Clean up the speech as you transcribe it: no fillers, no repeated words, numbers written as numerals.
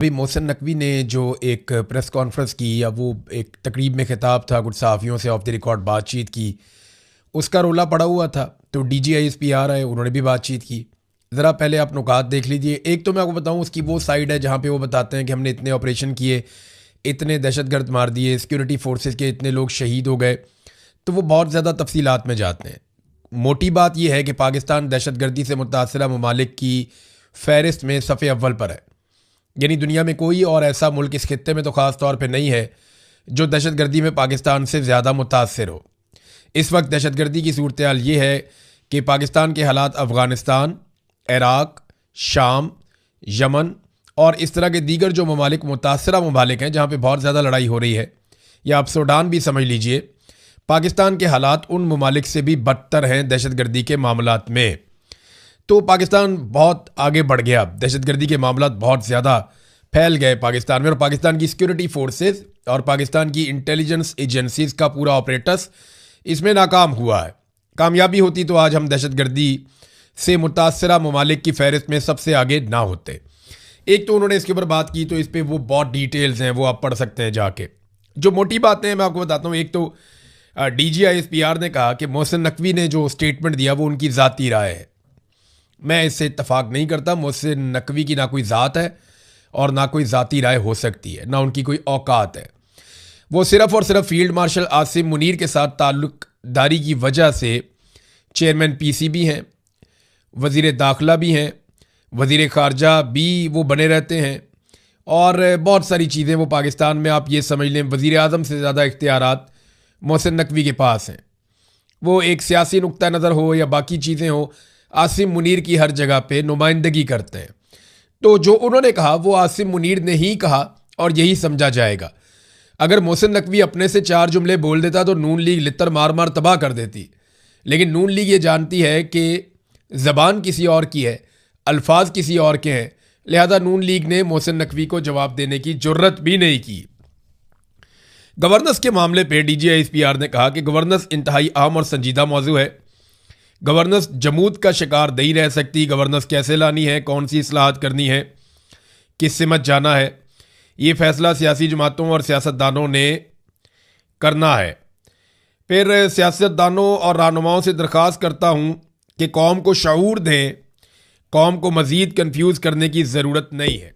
ابھی محسن نقوی نے جو ایک پریس کانفرنس کی یا وہ ایک تقریب میں خطاب تھا کچھ صحافیوں سے آف دی ریکارڈ بات چیت کی، اس کا رولا پڑا ہوا تھا. تو D G I S P R آئے، انہوں نے بھی بات چیت کی. ذرا پہلے آپ نکات دیکھ لیجئے. ایک تو میں آپ کو بتاؤں اس کی وہ سائڈ ہے جہاں پہ وہ بتاتے ہیں کہ ہم نے اتنے آپریشن کیے، اتنے دہشت گرد مار دیے، سیکورٹی فورسز کے اتنے لوگ شہید ہو گئے. تو وہ بہت زیادہ تفصیلات میں جاتے ہیں. موٹی بات یہ ہے کہ پاکستان دہشت گردی سے متاثرہ ممالک کی فہرست میں صفحے اول پر ہے. یعنی دنیا میں کوئی اور ایسا ملک اس خطے میں تو خاص طور پہ نہیں ہے جو دہشت گردی میں پاکستان سے زیادہ متاثر ہو. اس وقت دہشت گردی کی صورتحال یہ ہے کہ پاکستان کے حالات افغانستان، عراق، شام، یمن اور اس طرح کے دیگر جو ممالک متاثرہ ممالک ہیں جہاں پہ بہت زیادہ لڑائی ہو رہی ہے، یا آپ سوڈان بھی سمجھ لیجئے، پاکستان کے حالات ان ممالک سے بھی بدتر ہیں دہشت گردی کے معاملات میں. تو پاکستان بہت آگے بڑھ گیا، دہشت گردی کے معاملات بہت زیادہ پھیل گئے پاکستان میں، اور پاکستان کی سیکورٹی فورسز اور پاکستان کی انٹیلیجنس ایجنسیز کا پورا آپریٹس اس میں ناکام ہوا ہے. کامیابی ہوتی تو آج ہم دہشت گردی سے متاثرہ ممالک کی فہرست میں سب سے آگے نہ ہوتے. ایک تو انہوں نے اس کے اوپر بات کی، تو اس پہ وہ بہت ڈیٹیلز ہیں، وہ آپ پڑھ سکتے ہیں جا کے. جو موٹی باتیں ہیں میں آپ کو بتاتا ہوں. ایک تو D G I S P R نے کہا کہ محسن نقوی نے جو اسٹیٹمنٹ دیا وہ ان کی ذاتی رائے ہے. میں اس سے اتفاق نہیں کرتا. محسن نقوی کی نہ کوئی ذات ہے اور نہ کوئی ذاتی رائے ہو سکتی ہے، نہ ان کی کوئی اوقات ہے. وہ صرف اور صرف فیلڈ مارشل عاصم منیر کے ساتھ تعلق داری کی وجہ سے چیئرمین پی سی بھی ہیں، وزیر داخلہ بھی ہیں، وزیر خارجہ بھی وہ بنے رہتے ہیں، اور بہت ساری چیزیں وہ پاکستان میں آپ یہ سمجھ لیں وزیر اعظم سے زیادہ اختیارات محسن نقوی کے پاس ہیں. وہ ایک سیاسی نقطہ نظر ہو یا باقی چیزیں ہو، عاصم منیر کی ہر جگہ پہ نمائندگی کرتے ہیں. تو جو انہوں نے کہا وہ عاصم منیر نے ہی کہا اور یہی سمجھا جائے گا. اگر محسن نقوی اپنے سے 4 جملے بول دیتا تو نون لیگ لتر مار مار تباہ کر دیتی. لیکن نون لیگ یہ جانتی ہے کہ زبان کسی اور کی ہے، الفاظ کسی اور کے ہیں، لہذا نون لیگ نے محسن نقوی کو جواب دینے کی جرت بھی نہیں کی. گورننس کے معاملے پہ D G I S P R نے کہا کہ گورننس انتہائی اہم اور سنجیدہ موضوع ہے. گورننس جمود کا شکار نہیں رہ سکتی. گورننس کیسے لانی ہے، کون سی اصلاحات کرنی ہے، کس سمت جانا ہے، یہ فیصلہ سیاسی جماعتوں اور سیاستدانوں نے کرنا ہے. پھر سیاستدانوں اور رہنماؤں سے درخواست کرتا ہوں کہ قوم کو شعور دیں، قوم کو مزید کنفیوز کرنے کی ضرورت نہیں ہے.